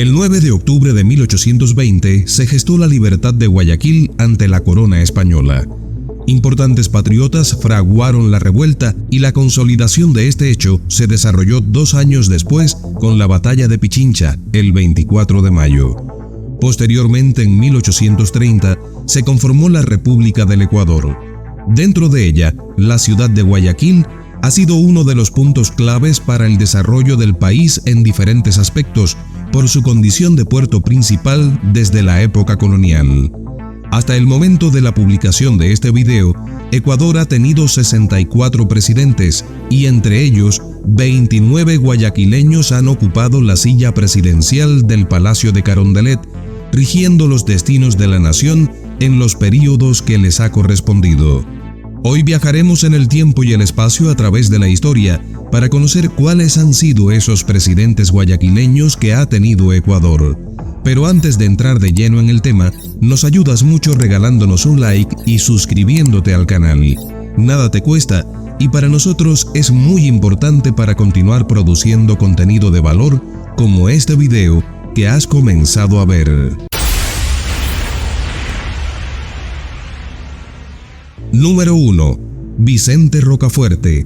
El 9 de octubre de 1820 se gestó la libertad de Guayaquil ante la corona española. Importantes patriotas fraguaron la revuelta y la consolidación de este hecho se desarrolló 2 años después con la batalla de Pichincha, el 24 de mayo. Posteriormente, en 1830, se conformó la República del Ecuador. Dentro de ella, la ciudad de Guayaquil ha sido uno de los puntos claves para el desarrollo del país en diferentes aspectos, por su condición de puerto principal desde la época colonial. Hasta el momento de la publicación de este video, Ecuador ha tenido 64 presidentes y entre ellos 29 guayaquileños han ocupado la silla presidencial del Palacio de Carondelet, rigiendo los destinos de la nación en los períodos que les ha correspondido. Hoy viajaremos en el tiempo y el espacio a través de la historia para conocer cuáles han sido esos presidentes guayaquileños que ha tenido Ecuador. Pero antes de entrar de lleno en el tema, nos ayudas mucho regalándonos un like y suscribiéndote al canal. Nada te cuesta y para nosotros es muy importante para continuar produciendo contenido de valor como este video que has comenzado a ver. Número 1. Vicente Rocafuerte.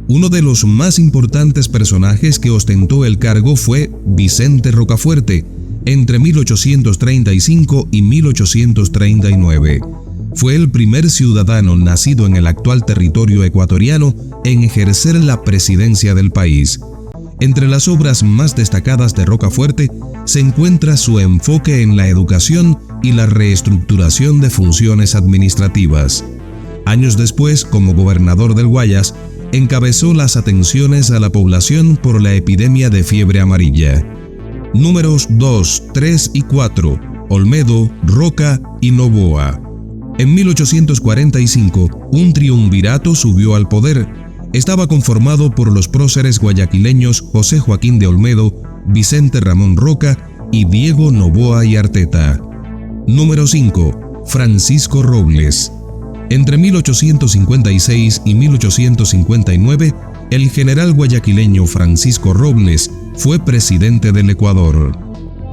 Uno de los más importantes personajes que ostentó el cargo fue Vicente Rocafuerte, entre 1835 y 1839. Fue el primer ciudadano nacido en el actual territorio ecuatoriano en ejercer la presidencia del país. Entre las obras más destacadas de Rocafuerte se encuentra su enfoque en la educación y la reestructuración de funciones administrativas. Años después, como gobernador del Guayas, encabezó las atenciones a la población por la epidemia de fiebre amarilla. Números 2, 3 y 4, Olmedo, Roca y Noboa. En 1845, un triunvirato subió al poder. Estaba conformado por los próceres guayaquileños José Joaquín de Olmedo, Vicente Ramón Roca y Diego Noboa y Arteta. Número 5, Francisco Robles. Entre 1856 y 1859, el general guayaquileño Francisco Robles fue presidente del Ecuador.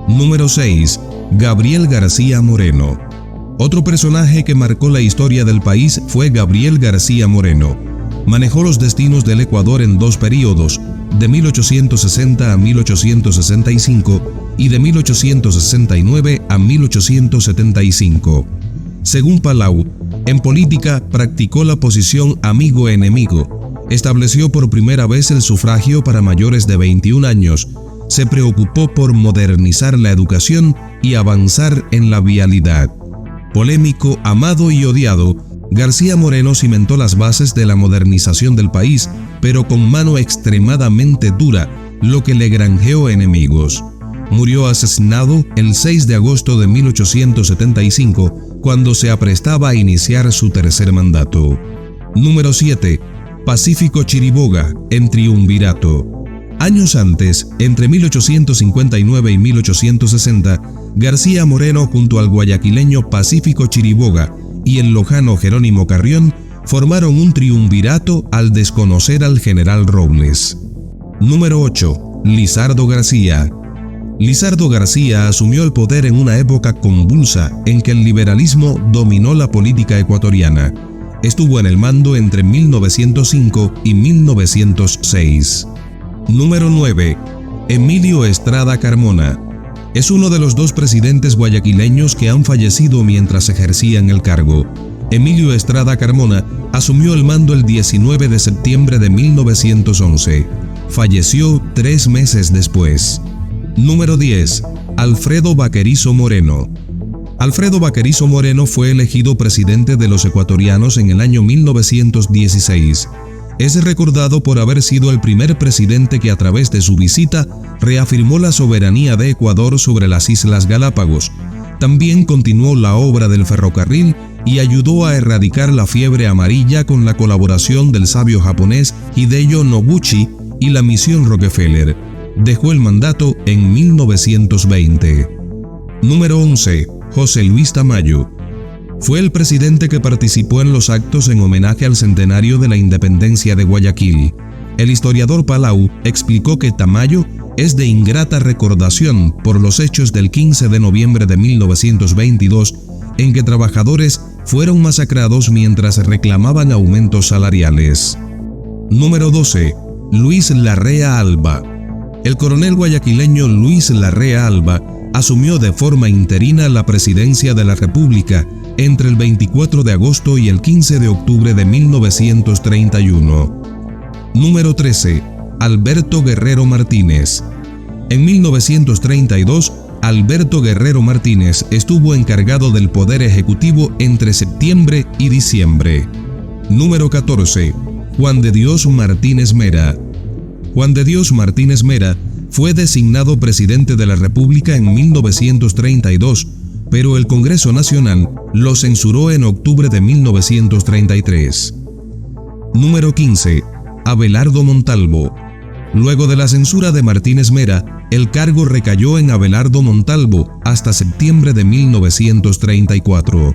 Número 6. Gabriel García Moreno. Otro personaje que marcó la historia del país fue Gabriel García Moreno. Manejó los destinos del Ecuador en 2 períodos, de 1860 a 1865 y de 1869 a 1875. Según Palau, en política practicó la posición amigo-enemigo, estableció por primera vez el sufragio para mayores de 21 años, se preocupó por modernizar la educación y avanzar en la vialidad. Polémico, amado y odiado, García Moreno cimentó las bases de la modernización del país, pero con mano extremadamente dura, lo que le granjeó enemigos. Murió asesinado el 6 de agosto de 1875, cuando se aprestaba a iniciar su tercer mandato. Número 7. Pacífico Chiriboga, en triunvirato. Años antes, entre 1859 y 1860, García Moreno junto al guayaquileño Pacífico Chiriboga y el lojano Jerónimo Carrión formaron un triunvirato al desconocer al general Robles. Número 8. Lizardo García. Lizardo García asumió el poder en una época convulsa en que el liberalismo dominó la política ecuatoriana. Estuvo en el mando entre 1905 y 1906. Número 9. Emilio Estrada Carmona. Es uno de los 2 presidentes guayaquileños que han fallecido mientras ejercían el cargo. Emilio Estrada Carmona asumió el mando el 19 de septiembre de 1911. Falleció 3 meses después. Número 10. Alfredo Vaquerizo Moreno. Alfredo Vaquerizo Moreno fue elegido presidente de los ecuatorianos en el año 1916. Es recordado por haber sido el primer presidente que a través de su visita reafirmó la soberanía de Ecuador sobre las Islas Galápagos. También continuó la obra del ferrocarril y ayudó a erradicar la fiebre amarilla con la colaboración del sabio japonés Hideyo Noguchi y la misión Rockefeller. Dejó el mandato en 1920. Número 11. José Luis Tamayo. Fue el presidente que participó en los actos en homenaje al centenario de la independencia de Guayaquil. El historiador Palau explicó que Tamayo es de ingrata recordación por los hechos del 15 de noviembre de 1922, en que trabajadores fueron masacrados mientras reclamaban aumentos salariales. Número 12. Luis Larrea Alba. El coronel guayaquileño Luis Larrea Alba asumió de forma interina la presidencia de la República entre el 24 de agosto y el 15 de octubre de 1931. Número 13. Alberto Guerrero Martínez. En 1932, Alberto Guerrero Martínez estuvo encargado del Poder Ejecutivo entre septiembre y diciembre. Número 14. Juan de Dios Martínez Mera. Juan de Dios Martínez Mera fue designado presidente de la República en 1932, pero el Congreso Nacional lo censuró en octubre de 1933. Número 15. Abelardo Montalvo. Luego de la censura de Martínez Mera, el cargo recayó en Abelardo Montalvo hasta septiembre de 1934.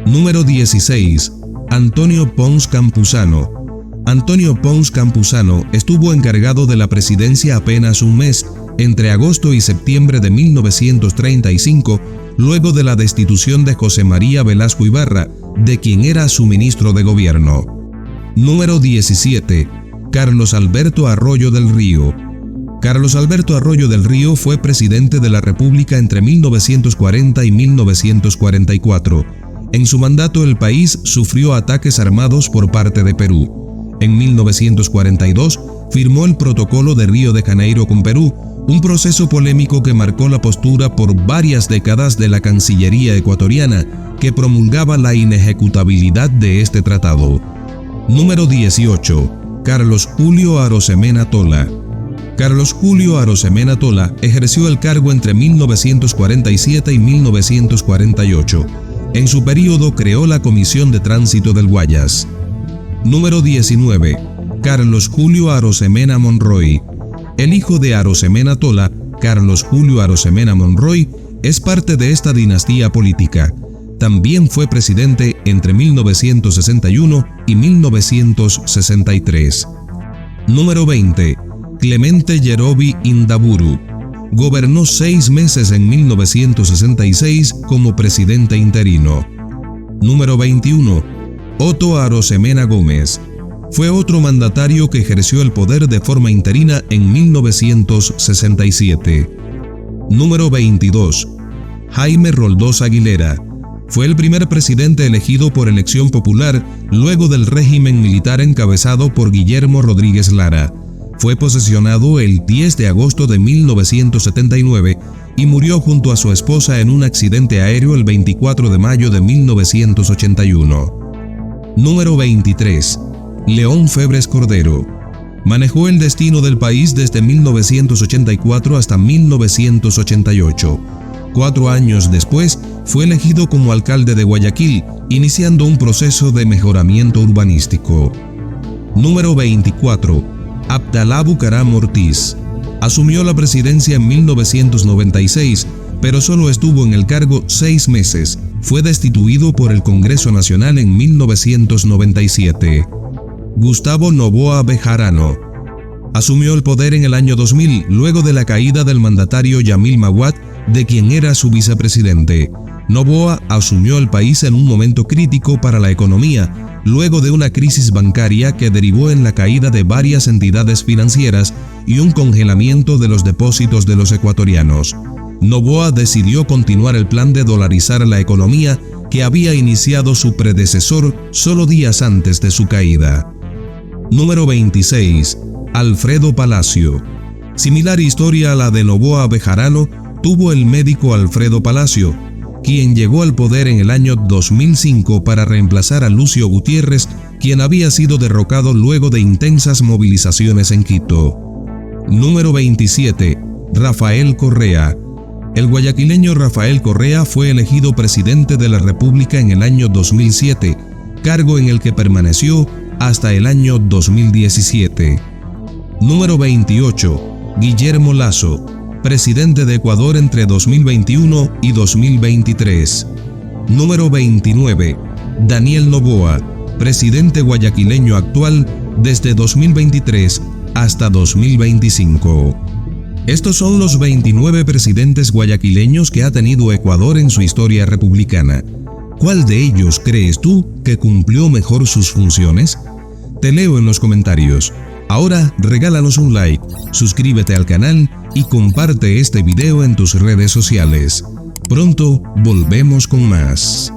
Número 16. Antonio Pons Campuzano. Antonio Pons Campuzano estuvo encargado de la presidencia apenas un mes, entre agosto y septiembre de 1935, luego de la destitución de José María Velasco Ibarra, de quien era su ministro de gobierno. Número 17. Carlos Alberto Arroyo del Río. Carlos Alberto Arroyo del Río fue presidente de la República entre 1940 y 1944. En su mandato el país sufrió ataques armados por parte de Perú. En 1942 firmó el Protocolo de Río de Janeiro con Perú, un proceso polémico que marcó la postura por varias décadas de la Cancillería ecuatoriana, que promulgaba la inejecutabilidad de este tratado. Número 18. Carlos Julio Arosemena Tola. Carlos Julio Arosemena Tola ejerció el cargo entre 1947 y 1948. En su período creó la Comisión de Tránsito del Guayas. Número 19. Carlos Julio Arosemena Monroy. El hijo de Arosemena Tola, Carlos Julio Arosemena Monroy, es parte de esta dinastía política. También fue presidente entre 1961 y 1963. Número 20. Clemente Yerobi Indaburu. Gobernó 6 meses en 1966 como presidente interino. Número 21. Otto Arosemena Gómez. Fue otro mandatario que ejerció el poder de forma interina en 1967. Número 22. Jaime Roldós Aguilera. Fue el primer presidente elegido por elección popular luego del régimen militar encabezado por Guillermo Rodríguez Lara. Fue posesionado el 10 de agosto de 1979 y murió junto a su esposa en un accidente aéreo el 24 de mayo de 1981. Número 23. León Febres Cordero. Manejó el destino del país desde 1984 hasta 1988. 4 años después, fue elegido como alcalde de Guayaquil, iniciando un proceso de mejoramiento urbanístico. Número 24. Abdalá Bucaram Ortiz. Asumió la presidencia en 1996, pero solo estuvo en el cargo 6 meses. Fue destituido por el Congreso Nacional en 1997. Gustavo Noboa Bejarano. Asumió el poder en el año 2000, luego de la caída del mandatario Yamil Maguad, de quien era su vicepresidente. Noboa asumió el país en un momento crítico para la economía, luego de una crisis bancaria que derivó en la caída de varias entidades financieras y un congelamiento de los depósitos de los ecuatorianos. Noboa decidió continuar el plan de dolarizar la economía que había iniciado su predecesor solo días antes de su caída. Número 26. Alfredo Palacio. Similar historia a la de Noboa Bejarano tuvo el médico Alfredo Palacio, quien llegó al poder en el año 2005 para reemplazar a Lucio Gutiérrez, quien había sido derrocado luego de intensas movilizaciones en Quito. Número 27. Rafael Correa. El guayaquileño Rafael Correa fue elegido presidente de la República en el año 2007, cargo en el que permaneció hasta el año 2017. Número 28. Guillermo Lasso, presidente de Ecuador entre 2021 y 2023. Número 29. Daniel Noboa, presidente guayaquileño actual desde 2023 hasta 2025. Estos son los 29 presidentes guayaquileños que ha tenido Ecuador en su historia republicana. ¿Cuál de ellos crees tú que cumplió mejor sus funciones? Te leo en los comentarios. Ahora regálanos un like, suscríbete al canal y comparte este video en tus redes sociales. Pronto volvemos con más.